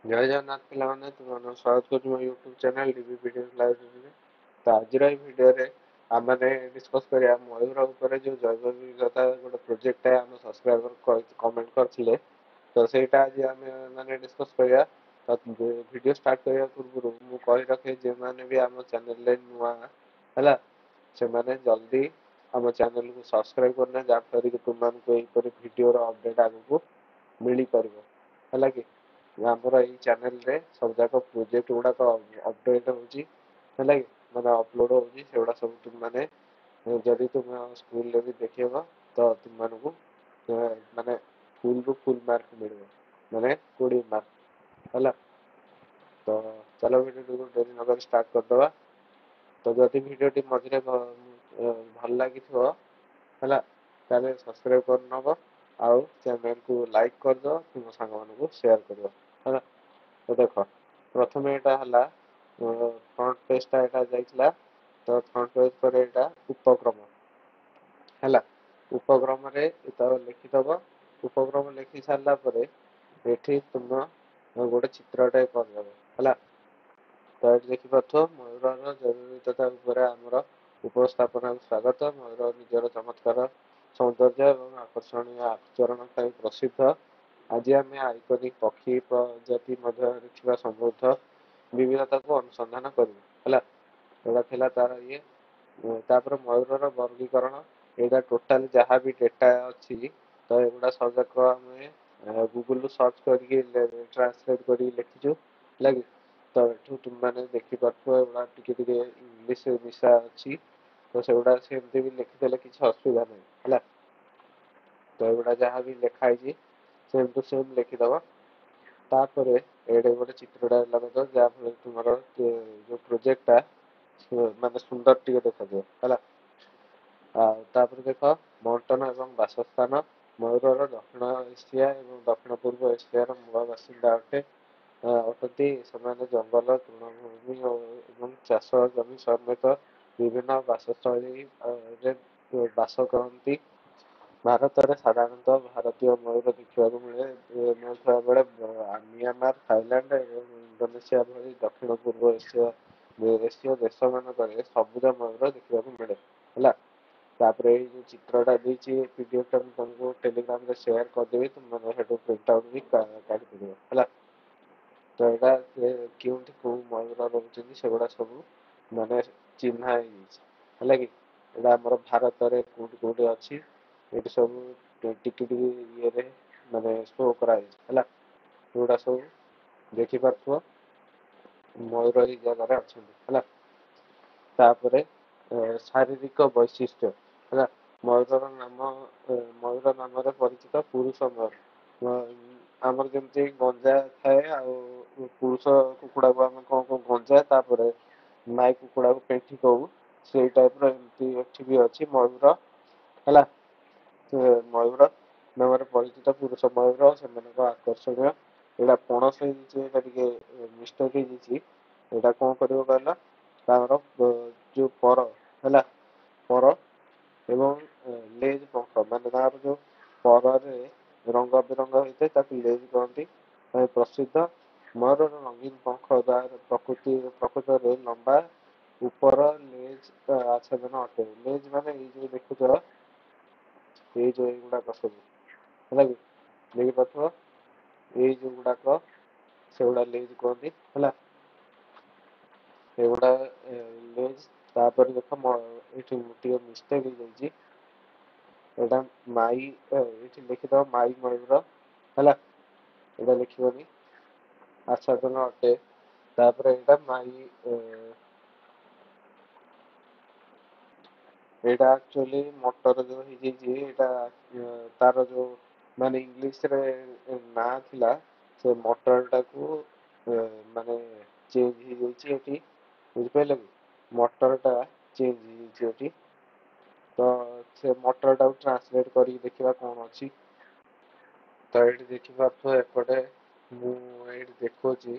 ଜୟ ଜଗନ୍ନାଥ ପିଲାମାନେ, ତୁମମାନଙ୍କୁ ସ୍ୱାଗତ କରୁଛି ମୋ ୟୁଟ୍ୟୁବ ଚ୍ୟାନେଲ ଡିବି ଭିଡିଓ ଲାଇବ୍ରେରୀରେ। ତ ଆଜିର ଏଇ ଭିଡିଓରେ ଆମେ ଡିସ୍କସ୍ କରିବା ମୟୂର ଉପରେ ଯେଉଁ ଜୈବ ବିବିଧତା ଗୋଟେ ପ୍ରୋଜେକ୍ଟଟା ଆମ ସବସ୍କ୍ରାଇବର କମେଣ୍ଟ କରିଥିଲେ। ତ ସେଇଟା ଆଜି ଆମେ ଡିସ୍କସ୍ କରିବା। ତ ଭିଡିଓ ଷ୍ଟାର୍ଟ କରିବା ପୂର୍ବରୁ ମୁଁ କହି ରଖେ ଯେଉଁମାନେ ବି ଆମ ଚ୍ୟାନେଲରେ ନୂଆ ହେଲା ସେମାନେ ଜଲ୍ଦି ଆମ ଚ୍ୟାନେଲକୁ ସବସ୍କ୍ରାଇବ କରିନେ, ଯାହାଫଳରେ କି ତୁମମାନଙ୍କୁ ଏହିପରି ଭିଡିଓର ଅପଡେଟ୍ ଆଗକୁ ମିଳିପାରିବ। ହେଲା କି ଆମର ଏଇ ଚ୍ୟାନେଲରେ ସବୁଯାକ ପ୍ରୋଜେକ୍ଟ ଗୁଡାକ ଅପଡେଟ୍ ହେଉଛି, ହେଲା କି ଅପଲୋଡ ହେଉଛି। ସେଗୁଡ଼ା ସବୁ ତୁମମାନେ ଯଦି ତୁମେ ସ୍କୁଲରେ ବି ଦେଖିବ ତ ତୁମମାନଙ୍କୁ ମାନେ ଫୁଲରୁ ଫୁଲ ମାର୍କ ମିଳିବ, ମାନେ 20 ମାର୍କ। ହେଲା, ତ ଚାଲ ଭିଡ଼ିଓଟିକୁ ଡେରି ନକରି ଷ୍ଟାର୍ଟ କରିଦେବା। ତ ଯଦି ଭିଡ଼ିଓଟି ମଝିରେ ଭଲ ଲାଗିଥିବ ହେଲା ତାହେଲେ ସବସ୍କ୍ରାଇବ କରିନେବ, ଆଉ ଚ୍ୟାନେଲକୁ ଲାଇକ୍ କରିଦେବ, ତୁମ ସାଙ୍ଗମାନଙ୍କୁ ସେୟାର କରିବ। ହେଲା, ତ ଦେଖ ପ୍ରଥମେ ଏଇଟା ହେଲା ଫ୍ରଣ୍ଟ ପେଜଟା ଏଇଟା ଯାଇଥିଲା। ତ ଫ୍ରଣ୍ଟ ପେଜ ପରେ ଏଇଟା ଉପକ୍ରମ ହେଲା। ଉପକ୍ରମରେ ତ ଲେଖିଦେବ। ଉପକ୍ରମ ଲେଖି ସାରିଲା ପରେ ଏଠି ତୁମ ଗୋଟେ ଚିତ୍ରଟେ କରିଦେବ। ହେଲା, ତ ଏଠି ଦେଖିପାରୁଥିବ ମୟୂରର ଜୈବ ଉପରେ ଆମର ଉପସ୍ଥାପନାକୁ ସ୍ୱାଗତ। ମୟୂର ନିଜର ଚମତ୍କାର ସୌନ୍ଦର୍ଯ୍ୟ ଏବଂ ଆକର୍ଷଣୀୟ ଆଚରଣ ପାଇଁ ପ୍ରସିଦ୍ଧ। ଆଜି ଆମେ ଆଇକନିକ୍ ପକ୍ଷୀ ପ୍ରଜାତି ମଧ୍ୟରେ ଥିବା ସମୃଦ୍ଧ ବିବିଧତାକୁ ଅନୁସନ୍ଧାନ କରିବୁ। ହେଲା, ଏଇଟା ଥିଲା ତାର ଇଏ। ତାପରେ ମୟୂରର ବର୍ଗୀକରଣ, ଏଇଟା ଟୋଟାଲ ଯାହା ବି ଡେଟା ଅଛି ତ ଏଗୁଡ଼ା ସବୁଯାକ ଆମେ ଗୁଗୁଲରୁ ସର୍ଚ୍ଚ କରିକି ଟ୍ରାନ୍ସଲେଟ୍ କରିକି ଲେଖିଛୁ। ହେଲା କି, ତ ଏଠୁ ତୁମମାନେ ଦେଖିପାରୁଥିବ ଏଗୁଡ଼ା ଟିକେ ଟିକେ ଇଂଲିଶ ମିଶା ଅଛି। ତ ସେଗୁଡ଼ା ସେମିତି ବି ଲେଖିଦେଲେ କିଛି ଅସୁବିଧା ନାହିଁ। ହେଲା, ତ ଏଗୁଡ଼ା ଯାହା ବି ଲେଖା ହେଇଛି ସେମ୍ ଟୁ ସେମ୍ ଲେଖିଦେବ। ତାପରେ ଏଇଠି ଗୋଟେ ଚିତ୍ରଟା ଲଗେଇଦେବ, ଯାହାଫଳରେ ତୁମର ଯେଉଁ ପ୍ରୋଜେକ୍ଟଟା ମାନେ ସୁନ୍ଦର ଟିକେ ଦେଖାଯିବ। ହେଲା, ଆଉ ତାପରେ ଦେଖ ବଣ୍ଟନ ଏବଂ ବାସସ୍ଥାନ। ମୟୂରର ଦକ୍ଷିଣ ଏସିଆ ଏବଂ ଦକ୍ଷିଣ ପୂର୍ବ ଏସିଆର ମୂଳ ବାସିନ୍ଦା ଅଟନ୍ତି। ସେମାନେ ଜଙ୍ଗଲ, ତୃଣଭୂମି ଏବଂ ଚାଷ ଜମି ସମେତ ବିଭିନ୍ନ ବାସସ୍ଥଳୀରେ ବାସ କରନ୍ତି। ଭାରତରେ ସାଧାରଣତଃ ଭାରତୀୟ ମୟୂର ଦେଖିବାକୁ ମିଳୁଥିବା ବେଳେ ମିଆଁମାର, ଥାଇଲାଣ୍ଡ ଏବଂ ଇଣ୍ଡୋନେସିଆ ଭଳି ଦକ୍ଷିଣ ପୂର୍ବ ଏସୀୟ ଦେଶମାନଙ୍କରେ ସବୁଜ ମୟୂର ଦେଖିବାକୁ ମିଳେ। ହେଲା, ତାପରେ ଏଇ ଯେଉଁ ଚିତ୍ରଟା ଦେଇଛି ପିଡିଏଫ୍ଟା ମୁଁ ତୁମକୁ ଟେଲିଗ୍ରାମରେ ସେୟାର କରିଦେବି, ତୁମେ ସେଠୁ ପ୍ରିଣ୍ଟ ଆଉଟ୍ ବି କାଢ଼ିପାରିବ। ହେଲା, ତ ଏଇଟା କେଉଁଠି କେଉଁ ମୟୂର ରହୁଛନ୍ତି ସେଗୁଡ଼ା ସବୁ ଚିହ୍ନା ହେଇଯାଇଛି। ହେଲା କି, ଏଇଟା ଆମର ଭାରତରେ କେଉଁଠି କେଉଁଠି ଅଛି, ଏଇଠି ସବୁ ଟିକି ଟିକି ଇଏରେ ଶୋ କରାଯାଇଛି। ହେଲା, ଏଗୁଡ଼ା ସବୁ ଦେଖିପାରୁଥିବ ମୟୂର ଏଇ ଜାଗାରେ ଅଛନ୍ତି। ହେଲା, ତାପରେ ଶାରୀରିକ ବୈଶିଷ୍ଟ୍ୟ। ହେଲା, ମୟୂରର ନାମ ମୟୂର ନାମରେ ପରିଚିତ ପୁରୁଷ ମୟୂର। ଆମର ଯେମିତି ଗଞ୍ଜା ଥାଏ, ଆଉ ପୁରୁଷ କୁକୁଡ଼ାକୁ ଆମେ କଣ କହୁ ଗଞ୍ଜା, ତାପରେ ମାଇ କୁକୁଡ଼ାକୁ ପେଣ୍ଠି କହୁ, ସେଇ ଟାଇପର ଏମିତି ଏଠି ବି ଅଛି ମୟୂର। ହେଲା, ମୟୂର ନାମରେ ପରିଚିତ ପୁରୁଷ ମୟୂର, ସେମାନଙ୍କ ଆକର୍ଷଣୀୟ। ଏଇଟା ପଣସ ହେଇଯାଇଛି, ଏଇଟା ଟିକେ ମିଷ୍ଟେକ୍ ହେଇଯାଇଛି। ଏଇଟା କଣ କରିବ କହିଲ, ତାଙ୍କର ଯୋଉ ପର ହେଲା ପର ଏବଂ ଲେଜ୍ ପଖ ତାର ଯୋଉ ପରରେ ରଙ୍ଗ ବେରଙ୍ଗ ହେଇଥାଏ ତାକୁ ଲେଜ୍ କହନ୍ତି। ପ୍ରସିଦ୍ଧ ମୟୂରର ରଙ୍ଗୀନ ପଖ ପ୍ରକୃତରେ ଲମ୍ବା ଉପର ଲେଜ୍ ଆଚ୍ଛାଦନ ଅଟେ। ଲେଜ୍ ମାନେ ଏଇ ଯୋଉ ଦେଖୁଛ ଏଇ ଯୋଉ ଏଇଗୁଡାକ ସବୁ, ହେଲା କି, ଦେଖିପାରୁଥିବ ଏଇ ଯୋଉ ଗୁଡାକ ସେଗୁଡା ଲେଜ୍ କୁହନ୍ତି। ହେଲା, ଏଗୁଡା ଲେଜ୍। ତାପରେ ଦେଖ ଏଠି ଟିକେ ମିଷ୍ଟେକ୍ ହେଇଯାଇଛି, ଏଇଟା ମାଇ ଏଠି ଲେଖିଦବ ମାଇ ମୟୂର। ହେଲା, ଏଇଟା ଲେଖିବନି, ଆଚ୍ଛାଦନ ଅଟେ। ତାପରେ ଏଇଟା ଏଇଟା ଆକ୍ଚୁଆଲି ମଟର ଯୋଉ ହେଇଯାଇଛି, ଏଇଟା ତାର ଯୋଉ ଇଂଲିଶରେ ନାଁ ଥିଲା, ସେ ମଟରଟାକୁ ଚେଞ୍ଜ ହେଇଯାଇଛି ଏଠି। ବୁଝିପାରିଲ କି, ମଟରଟା ଚେଞ୍ଜ ହେଇଯାଇଛି ଏଠି। ତ ସେ ମଟରଟାକୁ ଟ୍ରାନ୍ସଲେଟ୍ କରିକି ଦେଖିବା କଣ ଅଛି। ତ ଏଇଠି ଦେଖିପାରୁଥିବ ଏପଟେ ମୁଁ ଏଇଠି ଦେଖୁଛି,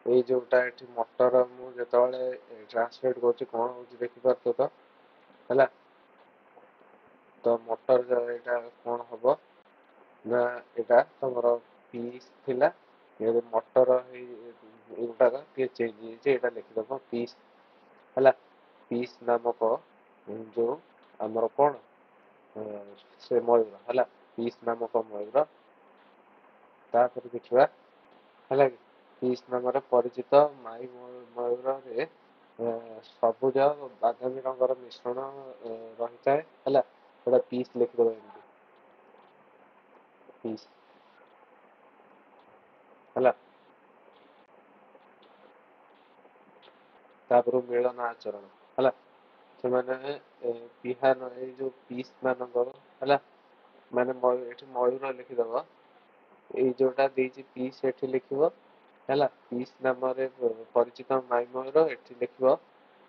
ଏଇ ଯୋଉଟା ଏଠି ମଟର ମୁଁ ଯେତେବେଳେ ଟ୍ରାନ୍ସଲେଟ୍ କରୁଛି କଣ ହଉଛି ଦେଖିପାରୁଥିବ ତ। ହେଲା, ତ ମଟର ଏଇଟା କଣ ହବ ନା, ଏଇଟା ତମର ପିସ୍ ଥିଲା, ये मटर एगुटाक टे चेंज ये लिखिदेव पीस है पीस नामक जो आमर कौन से मयूर है पीस नामक मयूर तापर देखा है पीस नाम परिचित माई मयूर रे सबुज बादामी रंगर मिश्रण रही है पीस लिखिदेव पीस है तापर मिलन आचरण है से बिहान ये पीस मानकर है माने मयूर लिखिदेव ये जोटा देती पीस एठी लिखिव है पीस नाम परिचित माई मयूर एठी लिखिव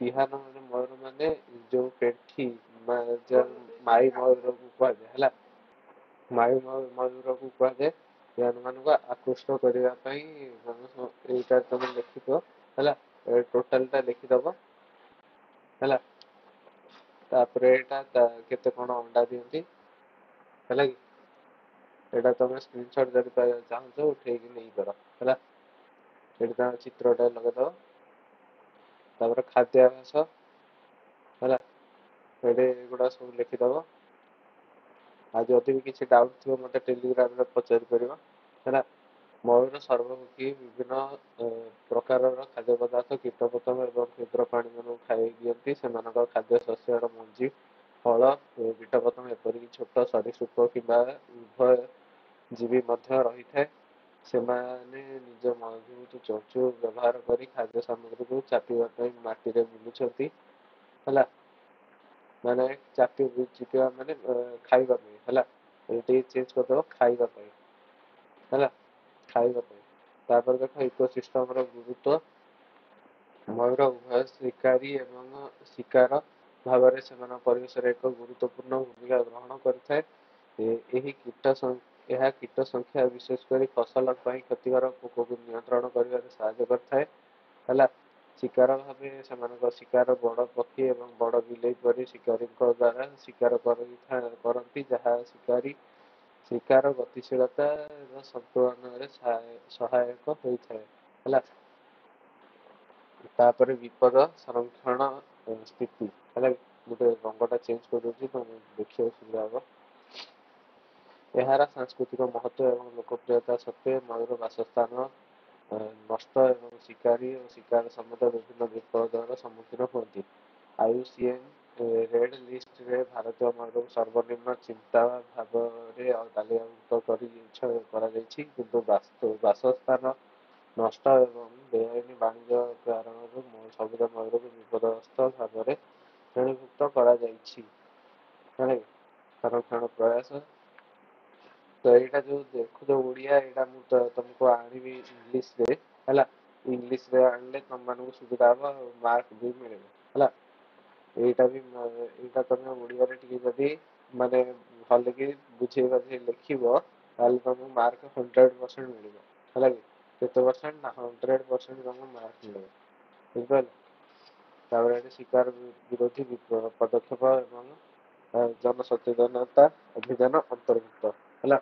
बिहान माने मयूर माने जो पेठी माई मयूर को कहुए है माई मयूर को कहुए मान आकृष्ट करने यहाँ तुम लिखिथ है टोटालटा लिखिदब है केते कौन अंडा दिखती है एटा तुम स्क्रीनशॉट जब चाहो उठे नहीं पार है चित्रटा लगेदव तापर खाद्याभ्यास है गुड़ा सब लिखिदव आज जदि भी किसी डाउट थी मत टेलीग्राम पचारि पार है मयूर सर्वमुखी विभिन्न प्रकार खाद्य पदार्थ कीटपतंग और क्षुद्र प्राणी मान खाई दिखती से खाद्य शस्यर मंजी फल कीटपतंग एपरिक छोट सरीसृप कि उभय जीवी रही है से निज मजबूत चंचु व्यवहार कर खाद्य सामग्री को चापिबा माटी में बुलूं है माने चापी चिपिया माने खाइबा है ये चेंज करदेव खाइबा है खाइबा तापर देख इकोसिस्टम गुरुत्व मयूर उभय शिकारी एवं शिकार भाव में परिवेश एक गुरुत्वपूर्ण भूमिका ग्रहण करें कीट संख्या विशेषकर फसल क्षतिकार पोक को नियंत्रण कर शिकार भाव से शिकार बड़ पक्षी एवं बड़ बिले पर शिकारी द्वारा शिकार करती जहाँ शिकारी शिकार गतिशीलता संतुलन सहायक होता है तापर विपद संरक्षण स्थिति है गोटे रंगटा चेंज कर देखिए सुविधा हम यार सांस्कृतिक महत्व एवं लोकप्रियता सत्वे मयूर बासस्थान नष्ट एवं शिकारी और शिकार समेत विभिन्न विपदर सम्मुखीन होती आईयूसीएन रेड लिस्ट रे भारतीय मयूर सर्वनिम्न चिंता भाव तालिकाभुक्त बासस्थान नष्ट एवं बेआईन वाणिज्य कारण सबुज मयूर को विपदग्रस्त भाव में श्रेणीभुक्त संरक्षण प्रयास तो यहाँ जो देखो ओडिया यहाँ तुमको आनी इंग्लीश रे है इंग्लीश रे आनले तुम मान सुविधा हम मार्क भी मिले है यहाँ भी यहाँ तुम ओडिया टी माने भल कि बुझे बाझे लिखो तुमको मार्क 100% मिल है केते परसेंट ना 100% तुमको मार्क मिले बुझिपारे शिकार विरोधी पदक्षेप एवं जनसचेतनता अभियान अंतर्भुक्त है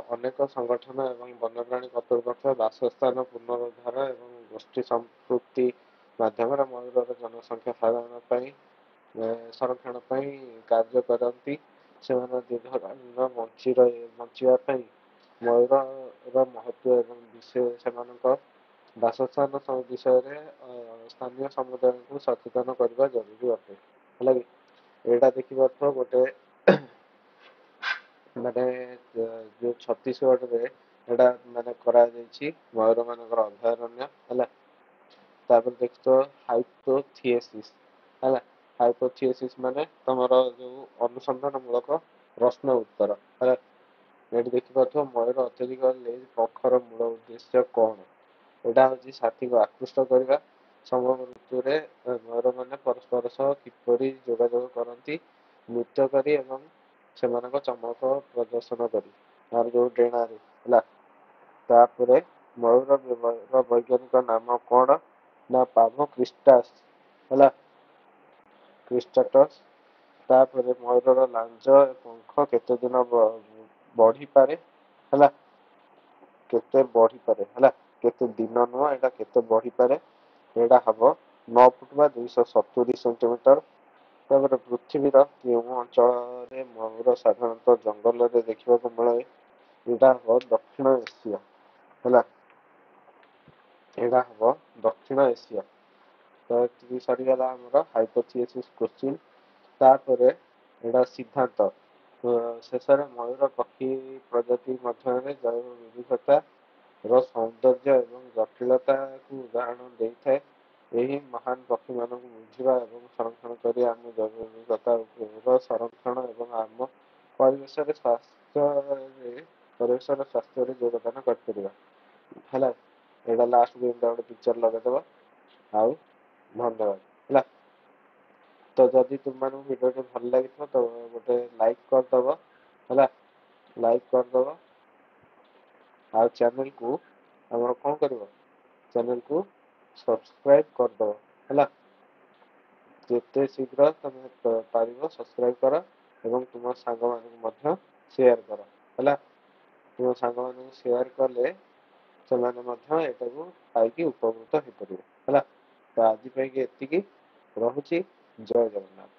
अनेक संगठन एवं वन्यप्राणी कर्तृपक्ष बासस्थान पुनरुद्धार एवं गोष्ठी संपृक्ति माध्यम मयूर जनसंख्या साधारण संरक्षण कार्य करती से दीर्घकालीन बचापी मयूर महत्व एवं विषय बासस्थान विषय स्थानीय समुदाय को सचेतन करने जरूरी अटे है यहाँ देखिए गोटे माने जो छत्तीसगढ़ रे एटा माने करा जायछि मयूर मानकर अभयारण्य है तापर देख तो हाइपोथिएसिस है हाइपोथिएसिस माने तुमर जो अनुसंधान मूलक प्रश्न उत्तर है ये देखिए मयूर अत्यधिक लेज पखर मूल उद्देश्य कौन यहाँ हूँ साथी को आकृष्ट करने समय ऋतु मयूर मैंने परस्पर सह किपरि जोगाजोग करती नृत्य करी चमक प्रदर्शन करी तार जो डेणा है तापर मयूर वैज्ञानिक नाम कौन ना पाभो क्रिस्टास है क्रिस्टाटस तापर मयूर लांज पंख केते दिन बढ़ी पारे है କେତେ ବଢିପାରେ ହେଲା, କେତେ ଦିନ ନୁହଁ ଏଇଟା କେତେ ବଢିପାରେ। ଏଇଟା ହବ 9 ଫୁଟ ବା 270 ସେଣ୍ଟିମିଟର। ତାପରେ ପୃଥିବୀର କେଉଁ ଅଞ୍ଚଳରେ ମୟୂର ସାଧାରଣତଃ ଜଙ୍ଗଲରେ ଦେଖିବାକୁ ମିଳେ? ଏଇଟା ହବ ଦକ୍ଷିଣ ଏସିଆ ହେଲା, ଏଇଟା ହବ ଦକ୍ଷିଣ ଏସିଆ। ତ ଏତିକି ସରିଗଲା ଆମର ହାଇପୋଥେସିସ୍ କୋଶ୍ଚିନ୍। ତାପରେ ଏଇଟା ସିଦ୍ଧାନ୍ତ। ଶେଷରେ ମୟୂର ପକ୍ଷୀ ପ୍ରଜାତି ମଧ୍ୟରେ ଜୈବ ବିବିଧତା ର ସୌନ୍ଦର୍ଯ୍ୟ ଏବଂ ଜଟିଳତାକୁ ଉଦାହରଣ ଦେଇଥାଏ। ଏହି ମହାନ ପକ୍ଷୀମାନଙ୍କୁ ବୁଝିବା ଏବଂ ସଂରକ୍ଷଣ କରି ଆମ ଜୈବ ବିବିଧତାର ସଂରକ୍ଷଣ ଏବଂ ଆମ ପରିବେଶର ସ୍ୱାସ୍ଥ୍ୟରେ ଯୋଗଦାନ କରିପାରିବା ହେଲା। ଏଇଟା ଲାଷ୍ଟକୁ ଏମିତି ଗୋଟେ ପିକ୍ଚର ଲଗେଇଦବ ଆଉ ଧନ୍ୟବାଦ ହେଲା। ତ ଯଦି ତୁମମାନଙ୍କୁ ଭିଡ଼ିଓଟି ଭଲ ଲାଗିଥିବ ତ ଗୋଟେ ଲାଇକ୍ କରିଦବ ହେଲା, ଲାଇକ୍ କରିଦବ ଆଉ ଚ୍ୟାନେଲକୁ ଆମର କଣ କରିବ, ଚ୍ୟାନେଲକୁ ସବସ୍କ୍ରାଇବ କରିଦବ ହେଲା। ଯେତେ ଶୀଘ୍ର ତମେ ପାରିବ ସବସ୍କ୍ରାଇବ କର ଏବଂ ତୁମ ସାଙ୍ଗମାନଙ୍କୁ ମଧ୍ୟ ସେୟାର କର ହେଲା। ତୁମ ସାଙ୍ଗମାନଙ୍କୁ ସେୟାର କଲେ ସେମାନେ ମଧ୍ୟ ଏଟାକୁ ପାଇକି ଉପକୃତ ହେଇପାରିବେ ହେଲା। ତ ଆଜି ପାଇଁକି ଏତିକି, ରହୁଛି, ଜୟ ଜଗନ୍ନାଥ।